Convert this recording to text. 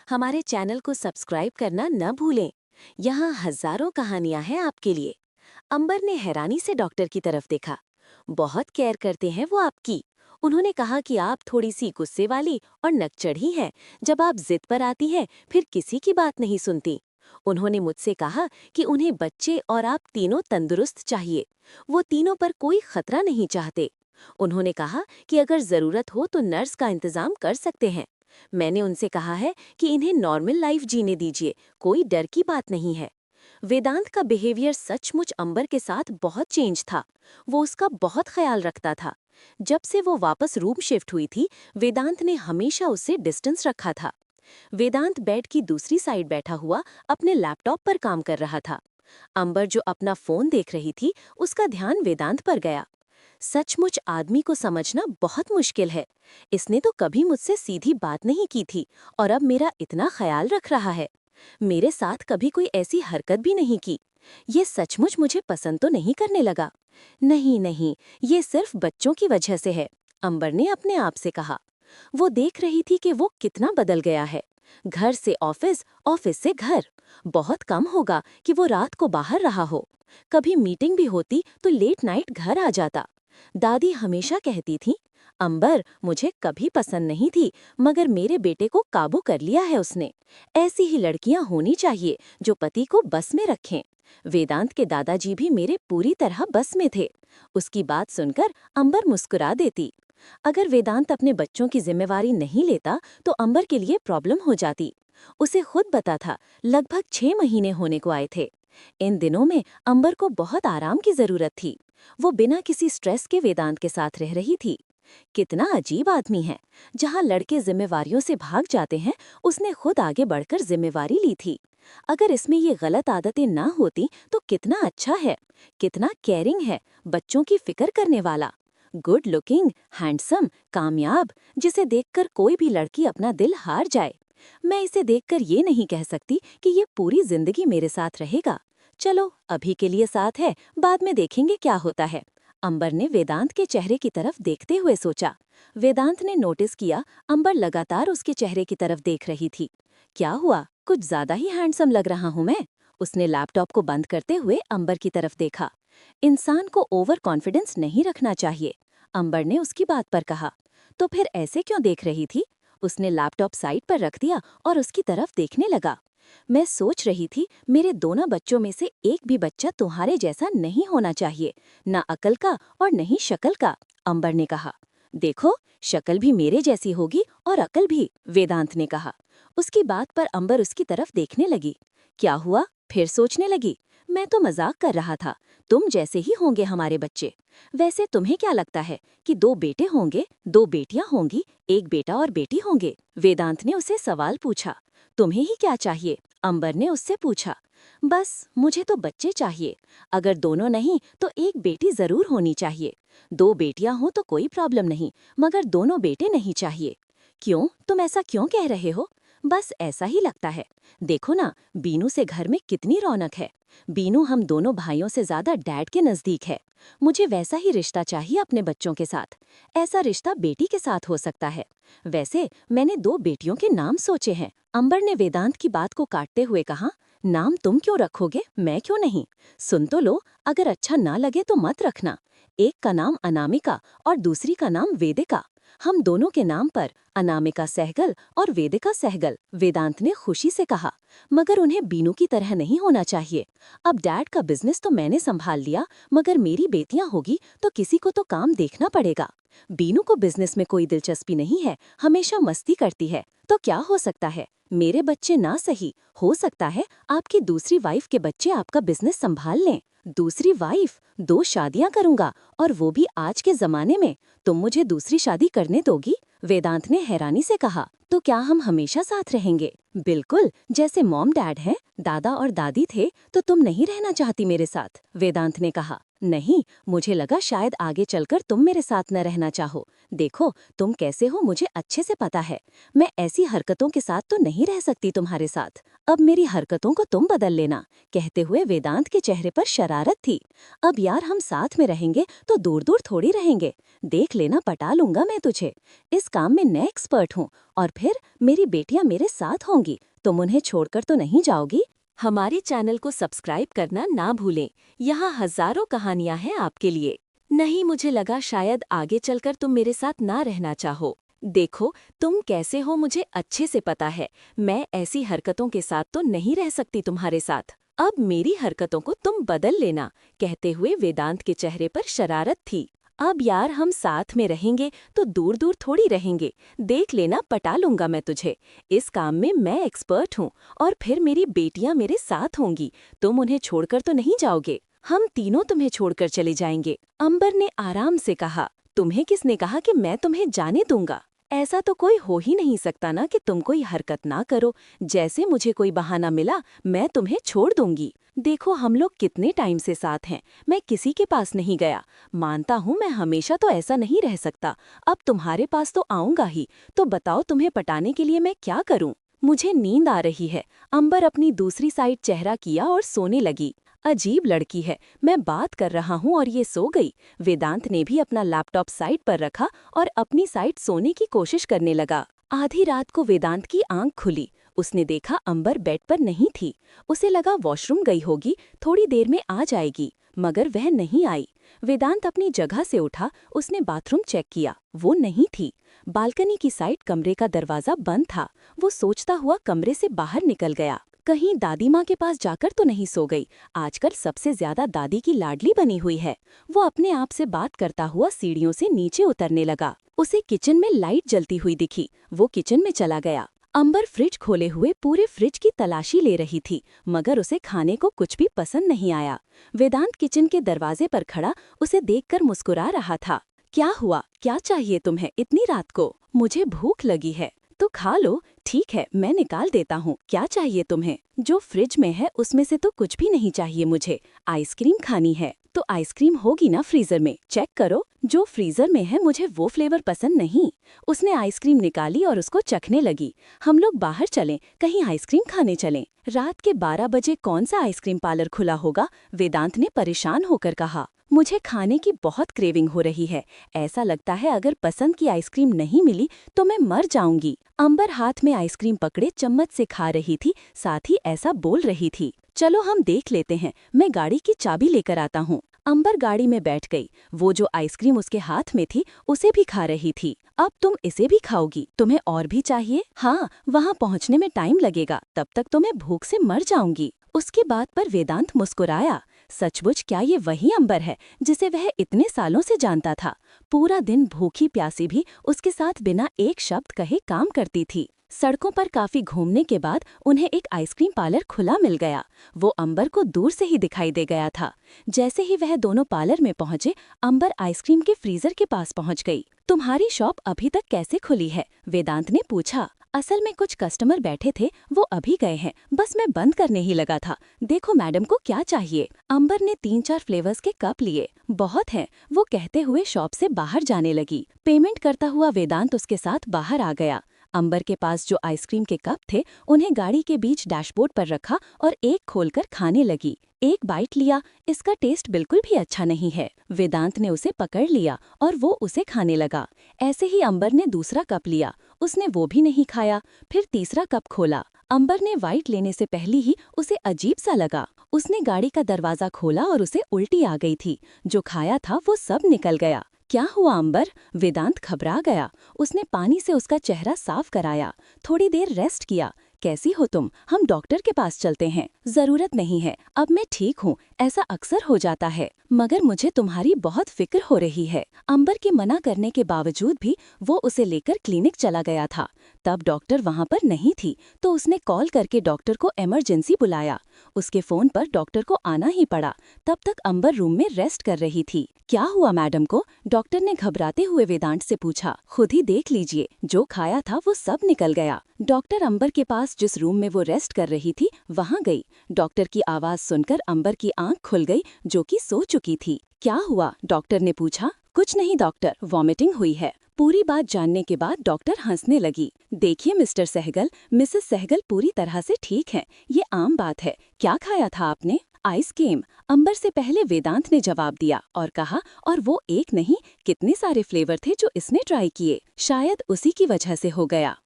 हमारे चैनल को सब्सक्राइब करना न भूलें। यहाँ हजारों कहानियां हैं आपके लिए। अंबर ने हैरानी से डॉक्टर की तरफ देखा। बहुत केयर करते हैं वो आपकी। उन्होंने कहा कि आप थोड़ी सी गुस्से वाली और नकचढ़ी हैं। जब आप जिद पर आती हैं फिर किसी की बात नहीं सुनती। उन्होंने मुझसे कहा कि उन्हें बच्चे और आप तीनों तंदुरुस्त चाहिए। वो तीनों पर कोई खतरा नहीं चाहते। उन्होंने कहा कि अगर जरूरत हो तो नर्स का इंतजाम कर सकते हैं। मैंने उनसे कहा है कि इन्हें नॉर्मल लाइफ जीने दीजिए, कोई डर की बात नहीं है। वेदांत का बिहेवियर सचमुच अंबर के साथ बहुत चेंज था। वो उसका बहुत ख्याल रखता था। जब से वो वापस रूम शिफ्ट हुई थी, वेदांत ने हमेशा उससे डिस्टेंस रखा था। वेदांत बेड की दूसरी साइड बैठा हुआ अपने लैपटॉप पर काम कर रहा था। अंबर जो अपना फोन देख रही थी, उसका ध्यान वेदांत पर गया। सचमुच आदमी को समझना बहुत मुश्किल है। इसने तो कभी मुझसे सीधी बात नहीं की थी और अब मेरा इतना ख्याल रख रहा है। मेरे साथ कभी कोई ऐसी हरकत भी नहीं की। ये सचमुच मुझे पसंद तो नहीं करने लगा। नहीं नहीं, ये सिर्फ बच्चों की वजह से है, अंबर ने अपने आप से कहा। वो देख रही थी कि वो कितना बदल गया है। घर से ऑफिस, ऑफिस से घर। बहुत कम होगा कि वो रात को बाहर रहा हो। कभी मीटिंग भी होती तो लेट नाइट घर आ जाता। दादी हमेशा कहती थी, अंबर मुझे कभी पसंद नहीं थी, मगर मेरे बेटे को काबू कर लिया है उसने। ऐसी ही लड़कियां होनी चाहिए जो पति को बस में रखें। वेदांत के दादाजी भी मेरे पूरी तरह बस में थे। उसकी बात सुनकर अंबर मुस्कुरा देती। अगर वेदांत अपने बच्चों की जिम्मेवारी नहीं लेता तो अंबर के लिए प्रॉब्लम हो जाती। उसे खुद पता था, लगभग 6 महीने होने को आए थे। इन दिनों में अंबर को बहुत आराम की जरूरत थी। वो बिना किसी स्ट्रेस के वेदांत के साथ रह रही थी। कितना अजीब आदमी है। जहाँ लड़के जिम्मेवारियों से भाग जाते हैं, उसने खुद आगे बढ़कर जिम्मेवारी ली थी। अगर इसमें ये गलत आदतें ना होती तो कितना अच्छा है। कितना केयरिंग है, बच्चों की फिक्र करने वाला। गुड लुकिंग, हैंडसम, कामयाब, जिसे देखकर कोई भी लड़की अपना दिल हार जाए। मैं इसे देखकर ये नहीं कह सकती कि ये पूरी जिंदगी मेरे साथ रहेगा। चलो अभी के लिए साथ है, बाद में देखेंगे क्या होता है। अंबर ने वेदांत के चेहरे की तरफ देखते हुए सोचा। वेदांत ने नोटिस किया अंबर लगातार उसके चेहरे की तरफ देख रही थी। क्या हुआ, कुछ ज्यादा ही हैंडसम लग रहा हूं मैं। उसने लैपटॉप को बंद करते हुए अंबर की तरफ देखा। इंसान को ओवर कॉन्फिडेंस नहीं रखना चाहिए, अंबर ने उसकी बात पर कहा। तो फिर ऐसे क्यों देख रही थी? उसने लैपटॉप साइड पर रख दिया और उसकी तरफ देखने लगा। मैं सोच रही थी, मेरे दोनों बच्चों में से एक भी बच्चा तुम्हारे जैसा नहीं होना चाहिए, ना अकल का और नहीं शक्ल का, अंबर ने कहा। देखो, शक्ल भी मेरे जैसी होगी और अकल भी, वेदांत ने कहा। उसकी बात पर अंबर उसकी तरफ देखने लगी। क्या हुआ, फिर सोचने लगी? मैं तो मजाक कर रहा था, तुम जैसे ही होंगे हमारे बच्चे। वैसे तुम्हें क्या लगता है कि 2 बेटे होंगे, 2 बेटियां होंगी, एक बेटा और बेटी होंगे? वेदांत ने उसे सवाल पूछा। तुम्हें ही क्या चाहिए, अंबर ने उससे पूछा। बस मुझे तो बच्चे चाहिए। अगर दोनों नहीं तो एक बेटी जरूर होनी चाहिए। 2 बेटियां हो तो कोई प्रॉब्लम नहीं, मगर दोनों बेटे नहीं चाहिए। क्यों, तुम ऐसा क्यों कह रहे हो? बस ऐसा ही लगता है। देखो ना, बीनू से घर में कितनी रौनक है। बीनू हम दोनों भाइयों से ज्यादा डैड के नजदीक है। मुझे वैसा ही रिश्ता चाहिए अपने बच्चों के साथ। ऐसा रिश्ता बेटी के साथ हो सकता है। वैसे मैंने 2 बेटियों के नाम सोचे हैं, अंबर ने वेदांत की बात को काटते हुए कहा। नाम तुम क्यों रखोगे, मैं क्यों नहीं? सुन तो लो, अगर अच्छा ना लगे तो मत रखना। एक का नाम अनामिका और दूसरी का नाम वेदिका। हम दोनों के नाम पर अनामिका सहगल और वेदिका सहगल, वेदांत ने खुशी से कहा। मगर उन्हें बीनू की तरह नहीं होना चाहिए। अब डैड का बिजनेस तो मैंने संभाल लिया, मगर मेरी बेटियां होगी तो किसी को तो काम देखना पड़ेगा। बीनू को बिजनेस में कोई दिलचस्पी नहीं है, हमेशा मस्ती करती है। तो क्या हो सकता है, मेरे बच्चे ना सही, हो सकता है आपकी दूसरी वाइफ के बच्चे आपका बिजनेस संभाल लें। दूसरी वाइफ? 2 शादियां करूंगा, और वो भी आज के जमाने में। तुम मुझे दूसरी शादी करने दोगी? वेदांत ने हैरानी से कहा। तो क्या हम हमेशा साथ रहेंगे? बिल्कुल, जैसे मॉम डैड हैं, दादा और दादी थे, तो तुम नहीं रहना चाहती मेरे साथ? वेदांत ने कहा। नहीं, मुझे लगा शायद आगे चलकर तुम मेरे साथ न रहना चाहो। देखो, तुम कैसे हो मुझे अच्छे से पता है। मैं ऐसी हरकतों के साथ तो नहीं नहीं रह सकती तुम्हारे साथ। अब मेरी हरकतों को तुम बदल लेना, कहते हुए वेदांत के चेहरे पर शरारत थी। अब यार हम साथ में रहेंगे तो दूर दूर थोड़ी रहेंगे। देख लेना, पटा लूंगा मैं तुझे। इस काम में मैं एक्सपर्ट हूँ। और फिर मेरी बेटियां मेरे साथ होंगी, तुम उन्हें छोड़कर तो नहीं जाओगी। हमारे चैनल को सब्सक्राइब करना ना भूलें। यहाँ हजारों कहानियां हैं आपके लिए। नहीं, मुझे लगा शायद आगे चलकर तुम मेरे साथ ना रहना चाहो। देखो, तुम कैसे हो मुझे अच्छे से पता है। मैं ऐसी हरकतों के साथ तो नहीं रह सकती तुम्हारे साथ। अब मेरी हरकतों को तुम बदल लेना, कहते हुए वेदांत के चेहरे पर शरारत थी। अब यार हम साथ में रहेंगे तो दूर दूर थोड़ी रहेंगे। देख लेना, पटा लूंगा मैं तुझे। इस काम में मैं एक्सपर्ट हूँ। और फिर मेरी बेटियां मेरे साथ होंगी, तुम उन्हें छोड़कर तो नहीं जाओगे। हम तीनों तुम्हें छोड़कर चले जाएंगे। अंबर ने आराम से कहा। तुम्हें किसने कहा कि मैं तुम्हें जाने दूंगा? ऐसा तो कोई हो ही नहीं सकता ना कि तुम कोई हरकत ना करो। जैसे मुझे कोई बहाना मिला मैं तुम्हें छोड़ दूंगी। देखो, हम लोग कितने टाइम से साथ हैं। मैं किसी के पास नहीं गया। मानता हूँ मैं हमेशा तो ऐसा नहीं रह सकता। अब तुम्हारे पास तो आऊंगा ही। तो बताओ, तुम्हें पटाने के लिए मैं क्या करूँ? मुझे नींद आ रही है। अंबर अपनी दूसरी साइड चेहरा किया और सोने लगी। अजीब लड़की है, मैं बात कर रहा हूँ और ये सो गई। वेदांत ने भी अपना लैपटॉप साइड पर रखा और अपनी साइड सोने की कोशिश करने लगा। आधी रात को वेदांत की आंख खुली। उसने देखा अंबर बेड पर नहीं थी। उसे लगा वॉशरूम गई होगी, थोड़ी देर में आ जाएगी, मगर वह नहीं आई। वेदांत अपनी जगह से उठा, उसने बाथरूम चेक किया, वो नहीं थी। बालकनी की साइड कमरे का दरवाजा बंद था। वो सोचता हुआ कमरे से बाहर निकल गया। कहीं दादी माँ के पास जाकर तो नहीं सो गई। आजकल सबसे ज्यादा दादी की लाडली बनी हुई है। वो अपने आप से बात करता हुआ सीढ़ियों से नीचे उतरने लगा। उसे किचन में लाइट जलती हुई दिखी। वो किचन में चला गया। अंबर फ्रिज खोले हुए पूरे फ्रिज की तलाशी ले रही थी, मगर उसे खाने को कुछ भी पसंद नहीं आया। वेदांत किचन के दरवाजे पर खड़ा उसे देखकर मुस्कुरा रहा था। क्या हुआ? क्या चाहिए तुम्हें इतनी रात को? मुझे भूख लगी है, तो खा लो। ठीक है, मैं निकाल देता हूँ। क्या चाहिए तुम्हें? जो फ्रिज में है उसमें से तो कुछ भी नहीं चाहिए मुझे। आइसक्रीम खानी है तो आइसक्रीम होगी ना फ्रीजर में, चेक करो। जो फ्रीजर में है मुझे वो फ्लेवर पसंद नहीं। उसने आइसक्रीम निकाली और उसको चखने लगी। हम लोग बाहर चलें, कहीं आइसक्रीम खाने चलें। रात के 12 बजे कौन सा आइसक्रीम पार्लर खुला होगा? वेदांत ने परेशान होकर कहा। मुझे खाने की बहुत क्रेविंग हो रही है। ऐसा लगता है अगर पसंद की आइसक्रीम नहीं मिली तो मैं मर जाऊंगी। अंबर हाथ में आइसक्रीम पकड़े चम्मच से खा रही थी, साथ ही ऐसा बोल रही थी। चलो हम देख लेते हैं, मैं गाड़ी की चाबी लेकर आता हूँ। अंबर गाड़ी में बैठ गई। वो जो आइसक्रीम उसके हाथ में थी उसे भी खा रही थी। अब तुम इसे भी खाओगी? तुम्हें और भी चाहिए? हाँ, वहाँ पहुँचने में टाइम लगेगा, तब तक तो मैं भूख से मर जाऊंगी। उसकी बात पर वेदांत मुस्कुराया। सचमुच क्या ये वही अंबर है जिसे वह इतने सालों से जानता था? पूरा दिन भूखी प्यासी भी उसके साथ बिना एक शब्द कहे काम करती थी। सड़कों पर काफी घूमने के बाद उन्हें एक आइसक्रीम पार्लर खुला मिल गया। वो अंबर को दूर से ही दिखाई दे गया था। जैसे ही वह दोनों पार्लर में पहुंचे, अंबर आइसक्रीम के फ्रीजर के पास पहुंच गई। तुम्हारी शॉप अभी तक कैसे खुली है? वेदांत ने पूछा। असल में कुछ कस्टमर बैठे थे, वो अभी गए हैं, बस मैं बंद करने ही लगा था। देखो मैडम को क्या चाहिए? अंबर ने 3-4 फ्लेवर्स के कप लिए। बहुत हैं, वो कहते हुए शॉप से बाहर जाने लगी। पेमेंट करता हुआ वेदांत उसके साथ बाहर आ गया। अंबर के पास जो आइसक्रीम के कप थे उन्हें गाड़ी के बीच डैशबोर्ड पर रखा और एक खोलकर खाने लगी। एक बाइट लिया, इसका टेस्ट बिल्कुल भी अच्छा नहीं है। वेदांत ने उसे पकड़ लिया और वो उसे खाने लगा। ऐसे ही अंबर ने दूसरा कप लिया, उसने वो भी नहीं खाया। फिर तीसरा कप खोला। अंबर ने वाइट लेने से पहले ही उसे अजीब सा लगा। उसने गाड़ी का दरवाजा खोला और उसे उल्टी आ गई थी। जो खाया था वो सब निकल गया। क्या हुआ अंबर? वेदांत घबरा गया। उसने पानी से उसका चेहरा साफ कराया। थोड़ी देर रेस्ट किया। कैसी हो तुम? हम डॉक्टर के पास चलते हैं। जरूरत नहीं है, अब मैं ठीक हूँ। ऐसा अक्सर हो जाता है, मगर मुझे तुम्हारी बहुत फिक्र हो रही है। अंबर के मना करने के बावजूद भी वो उसे लेकर क्लिनिक चला गया था। तब डॉक्टर वहाँ पर नहीं थी, तो उसने कॉल करके डॉक्टर को इमरजेंसी बुलाया। उसके फोन पर डॉक्टर को आना ही पड़ा। तब तक अंबर रूम में रेस्ट कर रही थी। क्या हुआ मैडम को? डॉक्टर ने घबराते हुए वेदांत से पूछा। खुद ही देख लीजिए, जो खाया था वो सब निकल गया। डॉक्टर अंबर के पास जिस रूम में वो रेस्ट कर रही थी वहाँ गई। डॉक्टर की आवाज सुनकर अंबर की आंख खुल गई, जो कि सो चुकी थी। क्या हुआ? डॉक्टर ने पूछा। कुछ नहीं डॉक्टर, वॉमिटिंग हुई है। पूरी बात जानने के बाद डॉक्टर हंसने लगी। देखिए मिस्टर सहगल, मिसेस सहगल पूरी तरह से ठीक हैं। ये आम बात है। क्या खाया था आपने? Ice cream. अंबर से पहले वेदांत ने जवाब दिया और कहा, और वो एक नहीं, कितने सारे फ्लेवर थे जो इसने ट्राई किए। शायद उसी की वजह से हो गया।